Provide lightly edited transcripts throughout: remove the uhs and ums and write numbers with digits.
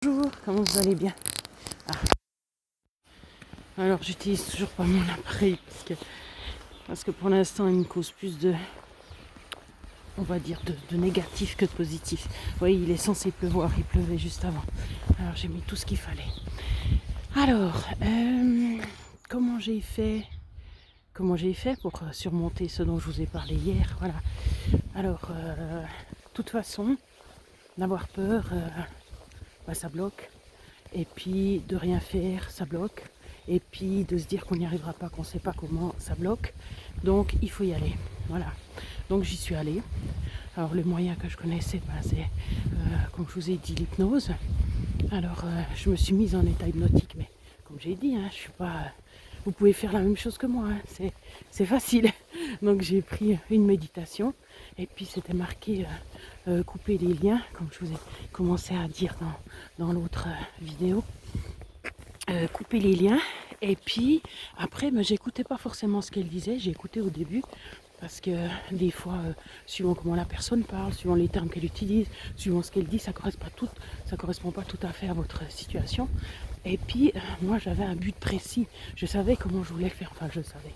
Bonjour, comment vous allez bien? Alors j'utilise toujours pas mon appareil parce que pour l'instant il me cause plus de, on va dire, de négatif que de positif. Vous voyez, il est censé pleuvoir, il pleuvait juste avant. Alors j'ai mis tout ce qu'il fallait. Alors, comment j'ai fait pour surmonter ce dont je vous ai parlé hier? Voilà. Alors, de toute façon, d'avoir peur, ça bloque. Et puis de rien faire, ça bloque. Et puis de se dire qu'on n'y arrivera pas, qu'on ne sait pas comment, ça bloque. Donc il faut y aller. Voilà. Donc j'y suis allée. Alors le moyen que je connaissais, c'est, comme je vous ai dit, l'hypnose. Alors je me suis mise en état hypnotique, mais comme j'ai dit, je suis pas. Vous pouvez faire la même chose que moi, c'est facile. Donc j'ai pris une méditation et puis c'était marqué couper les liens, comme je vous ai commencé à dire dans l'autre vidéo. Couper les liens et puis après j'écoutais pas forcément ce qu'elle disait, j'ai écouté au début parce que des fois suivant comment la personne parle, suivant les termes qu'elle utilise, suivant ce qu'elle dit, ça correspond pas tout à fait à votre situation. Et puis moi j'avais un but précis, je savais comment je voulais le faire, enfin je savais.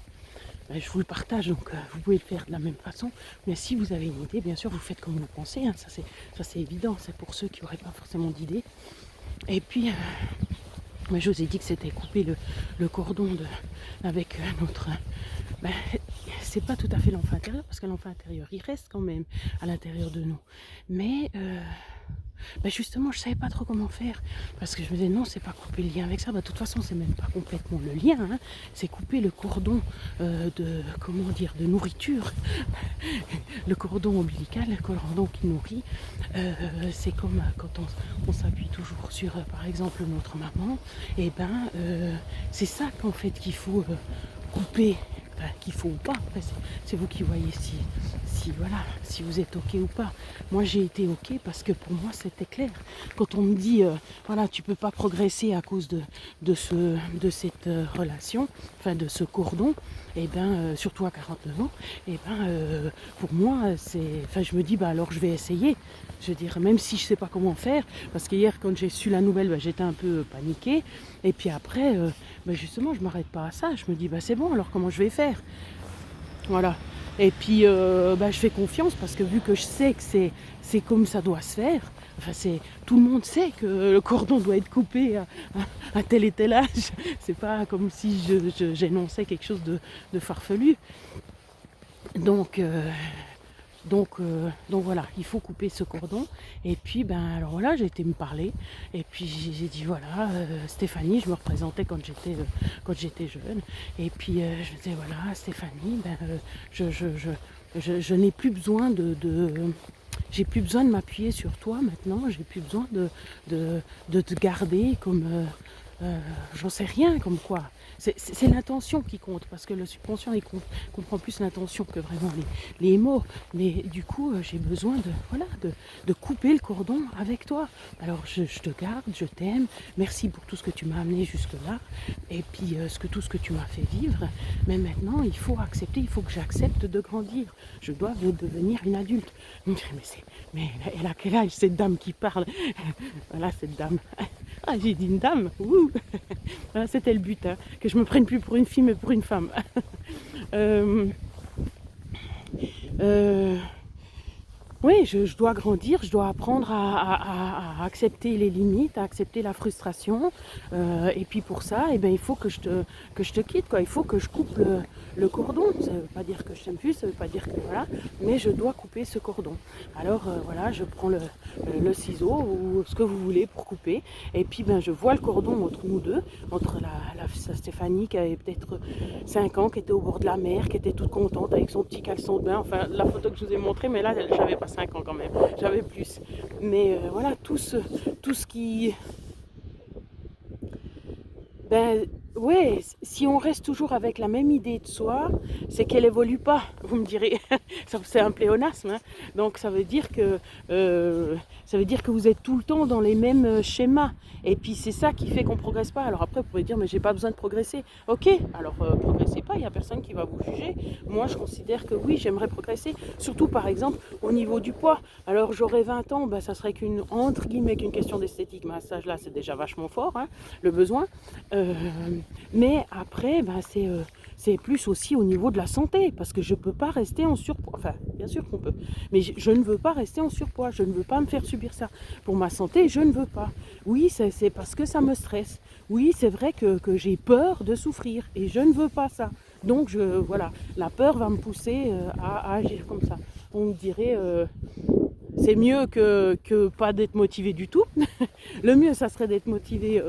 Je vous le partage, donc vous pouvez le faire de la même façon. Mais si vous avez une idée, bien sûr, vous faites comme vous pensez. Ça c'est évident, c'est pour ceux qui n'auraient pas forcément d'idée. Et puis, mais je vous ai dit que c'était couper le cordon avec notre... Ben, c'est pas tout à fait l'enfant intérieur, parce que l'enfant intérieur, il reste quand même à l'intérieur de nous. Mais justement, je savais pas trop comment faire, parce que je me disais non, c'est pas couper le lien avec ça. De toute façon, c'est même pas complètement le lien. C'est couper le cordon de nourriture, le cordon ombilical, le cordon qui nourrit. C'est comme quand on s'appuie toujours sur, par exemple, notre maman. Et c'est ça qu'en fait qu'il faut couper, qu'il faut ou pas. Après, c'est vous qui voyez si vous êtes ok ou pas. Moi j'ai été ok parce que pour moi c'était clair. Quand on me dit tu peux pas progresser à cause de cette relation, enfin de ce cordon, surtout à 49 ans, pour moi je me dis alors je vais essayer. Je veux dire, même si je sais pas comment faire, parce qu'hier quand j'ai su la nouvelle, j'étais un peu paniquée. Et puis après, justement, je m'arrête pas à ça. Je me dis, c'est bon, alors comment je vais faire? Voilà. Et puis, je fais confiance parce que vu que je sais que c'est comme ça doit se faire, tout le monde sait que le cordon doit être coupé à tel et tel âge. C'est pas comme si j'énonçais quelque chose de farfelu. Donc voilà, il faut couper ce cordon. Et puis alors voilà, j'ai été me parler. Et puis j'ai dit voilà, Stéphanie, je me représentais quand j'étais jeune. Et puis je disais voilà, Stéphanie, je n'ai plus besoin j'ai plus besoin de m'appuyer sur toi maintenant. J'ai plus besoin de te garder comme j'en sais rien, comme quoi. C'est l'intention qui compte, parce que le subconscient il comprend plus l'intention que vraiment les mots. Mais du coup, j'ai besoin de couper le cordon avec toi. Alors je te garde, je t'aime, merci pour tout ce que tu m'as amené jusque-là, et puis tout ce que tu m'as fait vivre. Mais maintenant, il faut accepter, il faut que j'accepte de grandir. Je dois devenir une adulte. Mais elle a quel âge cette dame qui parle? Voilà cette dame. Ah, j'ai dit une dame. Voilà, c'était le but, que je me prenne plus pour une fille mais pour une femme. Oui, je dois grandir, je dois apprendre à accepter les limites, à accepter la frustration. Et puis pour ça, il faut que je te quitte, quoi. Il faut que je coupe le cordon. Ça ne veut pas dire que je t'aime plus, ça ne veut pas dire que voilà, mais je dois couper ce cordon. Alors voilà, je prends le ciseau ou ce que vous voulez pour couper. Et puis je vois le cordon entre nous deux, entre la Stéphanie qui avait peut-être 5 ans, qui était au bord de la mer, qui était toute contente avec son petit caleçon de bain. Enfin, la photo que je vous ai montrée, mais là, j'avais pas 5 ans quand même, j'avais plus. Mais voilà, tout ce qui... Ouais, si on reste toujours avec la même idée de soi, c'est qu'elle évolue pas, vous me direz. C'est un pléonasme, hein. Donc ça veut dire que vous êtes tout le temps dans les mêmes schémas. Et puis c'est ça qui fait qu'on progresse pas. Alors après, vous pouvez dire, mais j'ai pas besoin de progresser. Ok, alors progressez pas, il y a personne qui va vous juger. Moi, je considère que oui, j'aimerais progresser. Surtout par exemple au niveau du poids. Alors j'aurais 20 ans, ben, ça serait entre guillemets qu'une question d'esthétique. Mais à cet âge-là, c'est déjà vachement fort, hein, le besoin. Euh, mais après, ben, c'est plus aussi au niveau de la santé, parce que je ne peux pas rester en surpoids. Enfin, bien sûr qu'on peut, mais je ne veux pas rester en surpoids, je ne veux pas me faire subir ça. Pour ma santé, je ne veux pas. Oui, c'est parce que ça me stresse. Oui, c'est vrai que j'ai peur de souffrir, et je ne veux pas ça. Donc, voilà, la peur va me pousser à agir comme ça. On me dirait, c'est mieux que pas d'être motivé du tout. Le mieux, ça serait d'être motivé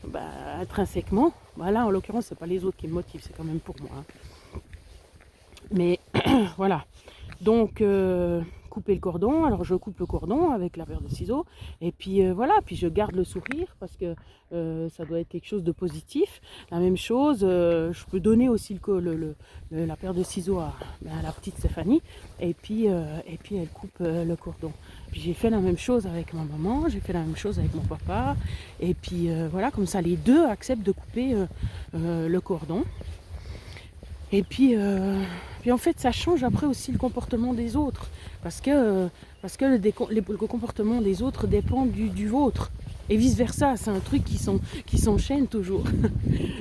bah, intrinsèquement. Bah, là, en l'occurrence, c'est pas les autres qui me motivent, c'est quand même pour moi, hein. Mais voilà. Donc, couper le cordon. Alors, je coupe le cordon avec la paire de ciseaux. Et puis, voilà. Puis, je garde le sourire parce que ça doit être quelque chose de positif. La même chose, je peux donner aussi la paire de ciseaux à la petite Stéphanie. Et puis elle coupe le cordon. Puis, j'ai fait la même chose avec ma maman. J'ai fait la même chose avec mon papa. Et puis, voilà. Comme ça, les deux acceptent de couper le cordon. Et puis en fait, ça change après aussi le comportement des autres. Parce que le comportement des autres dépend du vôtre. Et vice-versa, c'est un truc qui s'enchaîne toujours.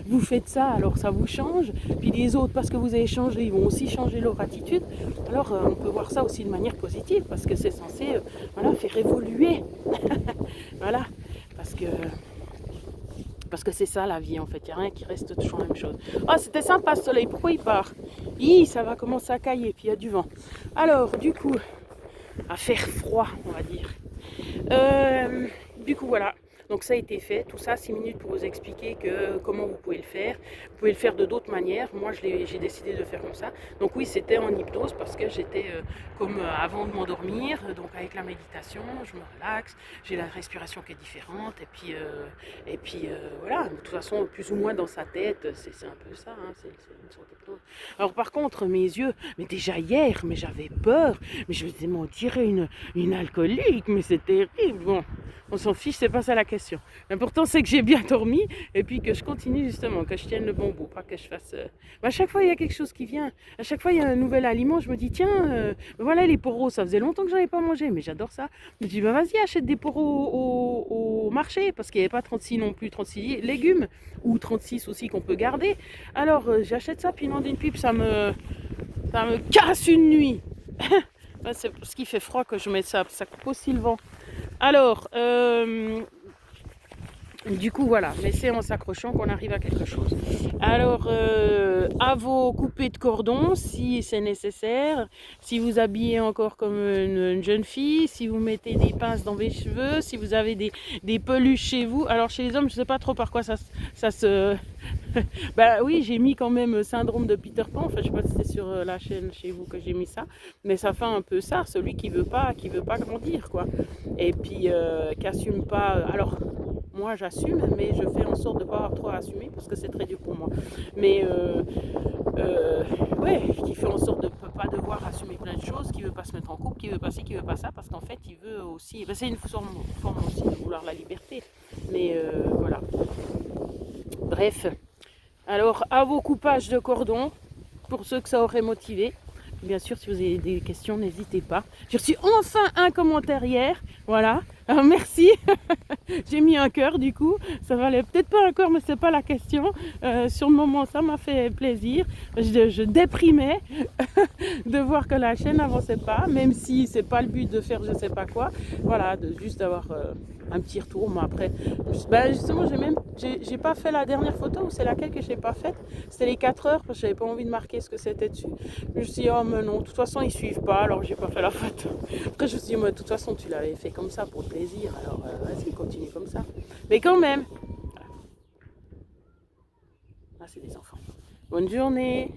Vous faites ça, alors ça vous change. Puis les autres, parce que vous avez changé, ils vont aussi changer leur attitude. Alors on peut voir ça aussi de manière positive, parce que c'est censé voilà, faire évoluer. Voilà, parce que c'est ça la vie en fait, il n'y a rien qui reste toujours la même chose. Oh, c'était sympa ce soleil, pourquoi il part? Ça va commencer à cailler, puis il y a du vent. Alors, du coup, à faire froid, on va dire. Du coup, voilà. Donc ça a été fait, tout ça, 6 minutes pour vous expliquer comment vous pouvez le faire. Vous pouvez le faire de d'autres manières. Moi, j'ai décidé de le faire comme ça. Donc oui, c'était en hypnose parce que j'étais comme avant de m'endormir. Donc avec la méditation, je me relaxe, j'ai la respiration qui est différente. Et puis voilà, de toute façon, plus ou moins dans sa tête, c'est un peu ça, hein, c'est une sorte d'hypnose. Alors par contre, mes yeux, mais déjà hier, mais j'avais peur. Mais je me disais, mais on dirait une alcoolique, mais c'est terrible. Bon, on s'en fiche, c'est pas ça la question. L'important, c'est que j'ai bien dormi et puis que je continue justement, que je tienne le bon bout, pas que je fasse. À chaque fois, il y a quelque chose qui vient. À chaque fois, il y a un nouvel aliment. Je me dis, tiens, voilà les poros, ça faisait longtemps que j'en avais pas mangé, mais j'adore ça. Je me dis, bah vas-y, achète des poros au marché parce qu'il n'y avait pas 36 non plus, 36 légumes ou 36 aussi qu'on peut garder. Alors, j'achète ça, puis non d'une pipe, ça me casse une nuit. C'est parce qu'il fait froid que je mets ça coupe aussi le vent. Alors, du coup, voilà, mais c'est en s'accrochant qu'on arrive à quelque chose. Alors, à vos coupées de cordon, si c'est nécessaire, si vous habillez encore comme une jeune fille, si vous mettez des pinces dans les cheveux, si vous avez des peluches chez vous. Alors, chez les hommes, je ne sais pas trop par quoi ça se... Bah oui, j'ai mis quand même syndrome de Peter Pan. Enfin, je sais pas si c'est sur la chaîne chez vous que j'ai mis ça, mais ça fait un peu ça, celui qui veut pas grandir, quoi. Et puis qui assume pas. Alors, moi, j'assume, mais je fais en sorte de pas avoir trop à assumer parce que c'est très dur pour moi. Mais ouais, qui fait en sorte de ne pas devoir assumer plein de choses, qui veut pas se mettre en couple, qui veut pas ci, qui veut pas ça, parce qu'en fait, il veut aussi. Ben, c'est une forme aussi de vouloir la liberté. Mais voilà. Bref. Alors, à vos coupages de cordon, pour ceux que ça aurait motivé. Bien sûr, si vous avez des questions, n'hésitez pas. J'ai reçu enfin un commentaire hier. Voilà. Alors, merci. J'ai mis un cœur du coup. Ça valait peut-être pas un cœur, mais c'est pas la question. Sur le moment, ça m'a fait plaisir. Je déprimais de voir que la chaîne n'avançait pas, même si c'est pas le but de faire je sais pas quoi. Voilà, juste d'avoir un petit retour. Moi après, ben justement, j'ai pas fait la dernière photo, ou c'est laquelle que j'ai pas faite. C'était les 4 heures parce que j'avais pas envie de marquer ce que c'était dessus. Je me suis dit, oh mais non, de toute façon ils suivent pas, alors j'ai pas fait la photo. Après je me suis dit, mais de toute façon tu l'avais fait comme ça pour le plaisir, alors vas-y, continue comme ça. Mais quand même, ah, c'est des enfants. Bonne journée.